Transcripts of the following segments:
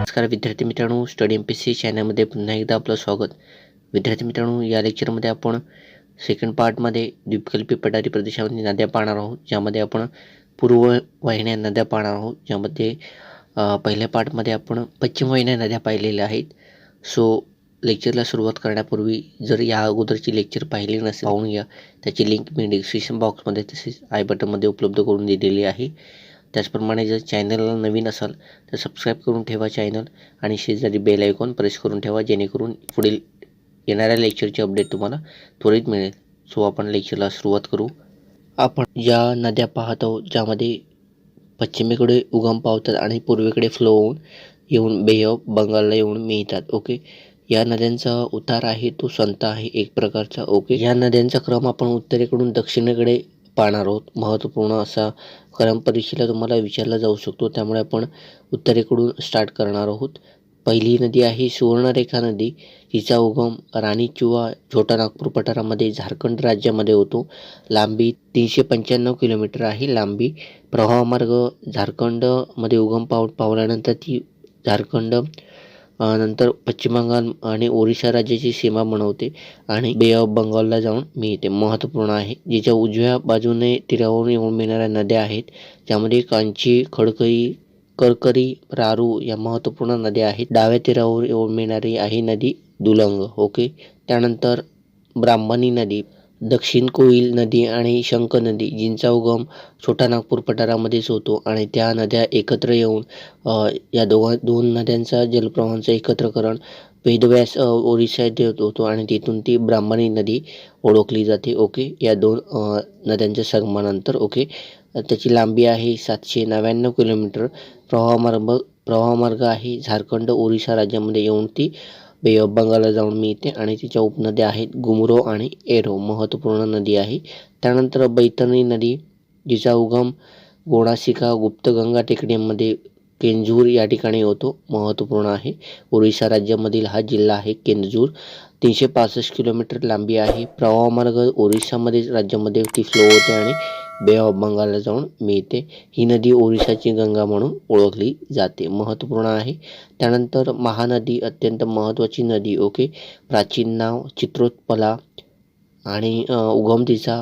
नमस्कार विद्यार्थी मित्रांनो, स्टडीmpsc चॅनलमध्ये पुन्हा एकदा आपलं स्वागत. विद्यार्थी मित्रांनो, या लेक्चरमध्ये आपण सेकंड पार्टमध्ये द्वीपकल्पी पठारी प्रदेशामध्ये नद्या पाहणार आहोत, ज्यामध्ये आपण पूर्व वाहिन्या नद्या पाहणार आहोत. ज्यामध्ये पहिल्या पार्टमध्ये आपण पश्चिम वाहिन्या नद्या पाहिलेल्या आहेत. सो लेक्चरला सुरुवात करण्यापूर्वी जर या अगोदरची लेक्चर पाहिली नसेल पाहून घ्या. त्याची लिंक मी डिस्क्रिप्शन बॉक्समध्ये तसेच आय बटनमध्ये उपलब्ध करून दिलेली आहे. त्याचप्रमाणे जर चॅनलला नवीन असाल तर सबस्क्राईब करून ठेवा चॅनल आणि शेजारी बेल आयकॉन प्रेस करून ठेवा, जेणेकरून पुढील येणाऱ्या लेक्चरची अपडेट तुम्हाला त्वरित मिळेल. सो आपण लेक्चरला सुरुवात करू. आपण ज्या नद्या पाहत आहोत ज्यामध्ये पश्चिमेकडे उगम पावतात आणि पूर्वेकडे फ्लो होऊन येऊन बे ऑफ बंगालला येऊन मिळतात. ओके, या नद्यांचा उतार आहे तो संत आहे एक प्रकारचा. ओके, या नद्यांचा क्रम आपण उत्तरेकडून दक्षिणेकडे पाहणार आहोत. महत्त्वपूर्ण असा क्रम परीक्षेला तुम्हाला विचारला जाऊ शकतो, त्यामुळे आपण उत्तरेकडून स्टार्ट करणार आहोत. पहिली नदी आहे सुवर्णरेखा नदी. हिचा उगम राणी किंवा छोटा नागपूर पठारामध्ये झारखंड राज्यामध्ये होतो. लांबी 395 किलोमीटर आहे. लांबी प्रवाहमार्ग झारखंडमध्ये उगम पावल्यानंतर ती झारखंड नंतर पश्चिम बंगाल आणि ओरिसा राज्याची सीमा बनवते आणि बे ऑफ बंगालला जाऊन मिळते. महत्त्वपूर्ण आहे. जिच्या उजव्या बाजूने तीरावरून येऊन मिळणाऱ्या नद्या आहेत, ज्यामध्ये कांची, खडकई, करकरी, रारू या महत्त्वपूर्ण नद्या आहेत. डाव्या तीरावर येऊन मिळणारी आहे नदी दुलंग. ओके, त्यानंतर ब्राह्मणी नदी, दक्षिण कोईल नदी आणि शंख नदी, जिंचा उगम छोटा नागपूर पठारामध्येच होतो आणि त्या नद्या एकत्र येऊन या दोन नद्यांचा जलप्रवाहांचं एकत्रकरण वेदव्यास ओरिसा येथे होतो आणि तिथून ती ब्राह्मणी नदी ओळखली जाते. ओके, या दोन नद्यांच्या संगमानंतर. ओके, त्याची लांबी आहे 799 किलोमीटर. प्रवाहमार्ग आहे झारखंड ओरिसा राज्यामध्ये येऊन ती बे ऑफ बंगालला जाऊन मिळते आणि तिच्या उपनद्या आहेत गुमरो आणि एरो. महत्त्वपूर्ण नदी आहे. त्यानंतर बैतरणी नदी, जिचा उगम गोणासिका गुप्तगंगा टेकडीमध्ये केंजूर या ठिकाणी होतो. महत्त्वपूर्ण आहे. ओरिसा राज्यामधील हा जिल्हा आहे केंजूर. 365 किलोमीटर लांबी आहे. प्रवाहमार्ग ओरिसामध्ये राज्यामध्ये ती फ्लो होते आणि बे ऑफ बंगालला जाऊन मिळते. ही नदी ओरिसाची गंगा म्हणून ओळखली जाते. महत्त्वपूर्ण आहे. त्यानंतर महानदी, अत्यंत महत्त्वाची नदी. ओके, प्राचीन नाव चित्रोत्पला आणि उगम तिचा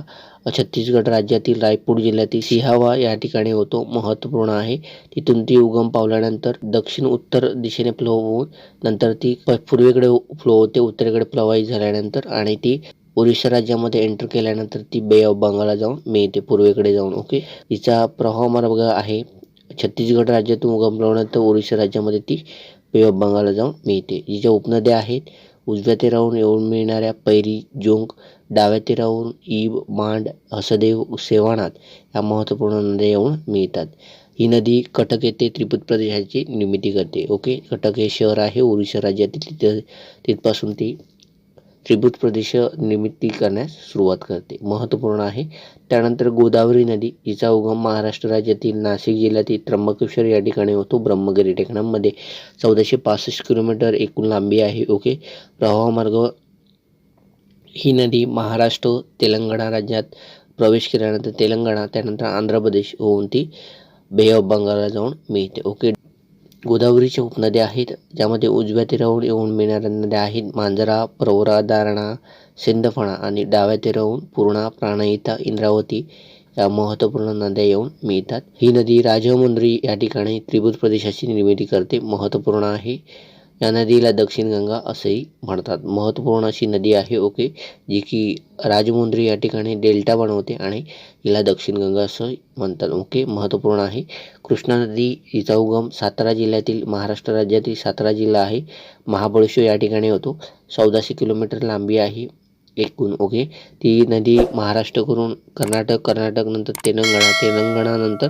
छत्तीसगड राज्यातील रायपूर जिल्ह्यातील सिहावा या ठिकाणी होतो. महत्त्वपूर्ण आहे. तिथून ती उगम पावल्यानंतर दक्षिण उत्तर दिशेने फ्लो होऊन नंतर ती पूर्वेकडे फ्लो होते, उत्तरेकडे प्रवाहित झाल्यानंतर आणि ती ओरिसा राज्यामध्ये एंटर केल्यानंतर ती बे ऑफ बंगालला जाऊन मिळते पूर्वेकडे जाऊन. ओके, तिचा प्रवाहमार्ग आहे छत्तीसगड राज्यातून उगम पावल्यानंतर ओरिसा राज्यामध्ये ती बे ऑफ बंगालला जाऊन मिळते. जिच्या उपनद्या आहेत उजव्या तीरावरून येऊन मिळणाऱ्या पैरी, जोंक, डाव्या तीरावरून ईब, मांड, हसदेव, सेवानाथ या महत्त्वपूर्ण नद्या येऊन मिळतात. ही नदी कटक येथे त्रिभुज प्रदेशाची निर्मिती करते. ओके, कटक हे शहर आहे ओरिसा राज्यातील. तिथपासून ती त्रिभुज प्रदेश निर्मिती करण्यास सुरुवात करते. महत्त्वपूर्ण आहे. त्यानंतर गोदावरी नदी, जिचा उगम महाराष्ट्र राज्यातील नाशिक जिल्ह्यातील त्र्यंबकेश्वर या ठिकाणी होतो. ब्रह्मगिरी टेकड्यांमध्ये 1465 किलोमीटर एकूण लांबी आहे. ओके, प्रवाहमार्ग ही नदी महाराष्ट्र तेलंगणा राज्यात प्रवेश केल्यानंतर तेलंगणा त्यानंतर आंध्र प्रदेश होऊन ती बे ऑफ बंगालला जाऊन मिळते. ओके, गोदावरीच्या उपनद्या आहेत, ज्यामध्ये उजव्या तीरावरून येऊन मिळणाऱ्या नद्या आहेत मांजरा, प्रवरा, दारणा, सिंदफणा आणि डाव्या तीरावरून पूर्णा, प्राणहिता, इंद्रावती या महत्त्वपूर्ण नद्या येऊन मिळतात. ही नदी राजमुंद्री या ठिकाणी त्रिभुज प्रदेशाची निर्मिती करते. महत्त्वपूर्ण आहे. या नदीला दक्षिण गंगा असेही म्हणतात. महत्त्वपूर्ण अशी नदी आहे. ओके, जी की राजमुंद्री या ठिकाणी डेल्टा बनवते आणि हिला दक्षिण गंगा असं म्हणतात. ओके, महत्त्वपूर्ण आहे. कृष्णा नदी, हिचा उगम सातारा जिल्ह्यातील महाराष्ट्र राज्यातील सातारा जिल्हा आहे महाबळेश्वर या ठिकाणी होतो. 1400 किलोमीटर लांबी आहे एकूण. ओके, ती नदी महाराष्ट्र करून कर्नाटक नंतर तेलंगणा नंतर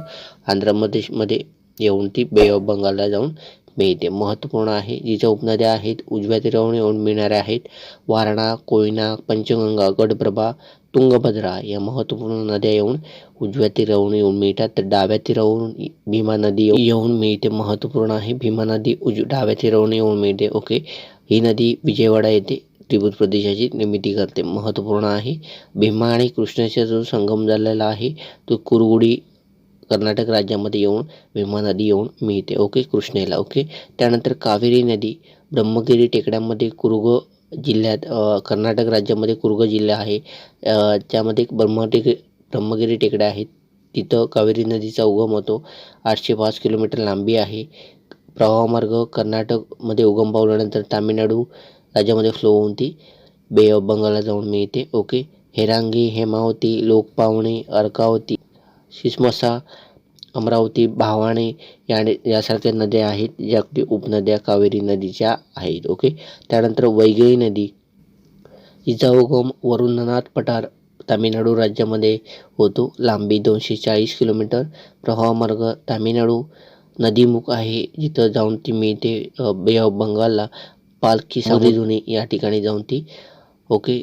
आंध्र प्रदेशमध्ये येऊन ती बे ऑफ बंगालला जाऊन मिळते. महत्त्वपूर्ण आहे. जिच्या उपनद्या आहेत उजव्या तीरावरून येऊन मिळणाऱ्या आहेत वारणा, कोयना, पंचगंगा, गडप्रभा, तुंगभद्रा या महत्त्वपूर्ण नद्या येऊन उजव्या तीरावरून येऊन मिळतात. तर डाव्या तीरावरून भीमा नदी येऊन मिळते. महत्त्वपूर्ण आहे. भीमा नदी डाव्या तीरावरून येऊन मिळते. ओके, ही नदी विजयवाडा येथे त्रिभुज प्रदेशाची निर्मिती करते. महत्त्वपूर्ण आहे. भीमा आणि कृष्णाचा जो संगम झालेला आहे तो कुरगुडी कर्नाटक राज्यामध्ये येऊन भीमा नदी येऊन मिळते. ओके, कृष्णेला. ओके, त्यानंतर कावेरी नदी ब्रह्मगिरी टेकड्यांमध्ये कुर्ग जिल्ह्यात कर्नाटक राज्यामध्ये कुर्ग जिल्हा आहे. त्यामध्ये ब्रह्मगिरी टेकड्या आहेत. तिथं कावेरी नदीचा उगम होतो. 805 किलोमीटर लांबी आहे. प्रवाहमार्ग कर्नाटकमध्ये उगम पावल्यानंतर तामिळनाडू राज्यामध्ये फ्लो होऊन ती बे ऑफ बंगालला जाऊन मिळते. ओके, हेरांगी, हेमावती, लोकपावणी, अर्कावती, शिसमसा, अमरावती, भावाणे यासारख्या नद्या आहेत ज्या उपनद्या कावेरी नदीच्या आहेत. ओके, त्यानंतर वैगई नदी हिचा उगम वरुणनाथ पठार तामिळनाडू राज्यामध्ये होतो. लांबी 240 किलोमीटर. प्रवाहमार्ग तामिळनाडू नदीमुख आहे जिथं जाऊन ती मिळते बे ऑफ बंगालला. पालखी सामुद्री या ठिकाणी जाऊन ती ओके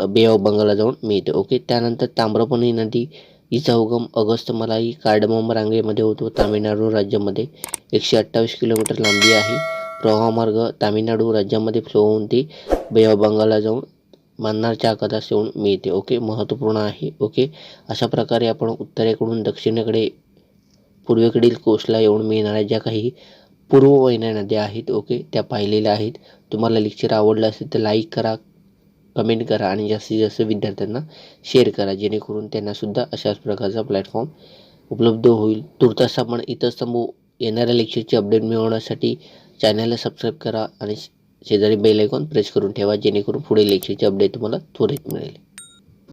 बे ऑफ बंगालला जाऊन मिळते. ओके, त्यानंतर ताम्रपणी नदी हिचा उगम अगस्तमलाई कार्डमम रांगेमध्ये होतो तामिळनाडू राज्यामध्ये. 128 किलोमीटर लांबी आहे. प्रवाहमार्ग तामिळनाडू राज्यामध्ये फ्लो होऊन ती बे ऑफ बंगालला जाऊन मन्नारच्या आखातास येऊन मिळते. ओके, महत्त्वपूर्ण आहे. ओके, अशा प्रकारे आपण उत्तरेकडून दक्षिणेकडे पूर्वेकडील कोस्टला येऊन मिळणाऱ्या ज्या काही पूर्ववाहिन्या नद्या आहेत ओके त्या पाहिलेल्या आहेत. तुम्हाला लेक्चर आवडलं असेल तर लाईक करा, कमेंट करा आणि जास्तीत जास्त विद्यार्थ्यांना शेअर करा जेणेकरून त्यांनासुद्धा अशाच प्रकारचा प्लॅटफॉर्म उपलब्ध होईल. तुर्तास आपण इथंच थांबू. येणाऱ्या लेक्चरची अपडेट मिळवण्यासाठी चॅनलला सबस्क्राईब करा आणि शेजारी बेल आयकॉन प्रेस करून ठेवा जेणेकरून पुढील लेक्चरची अपडेट तुम्हाला त्वरित मिळेल.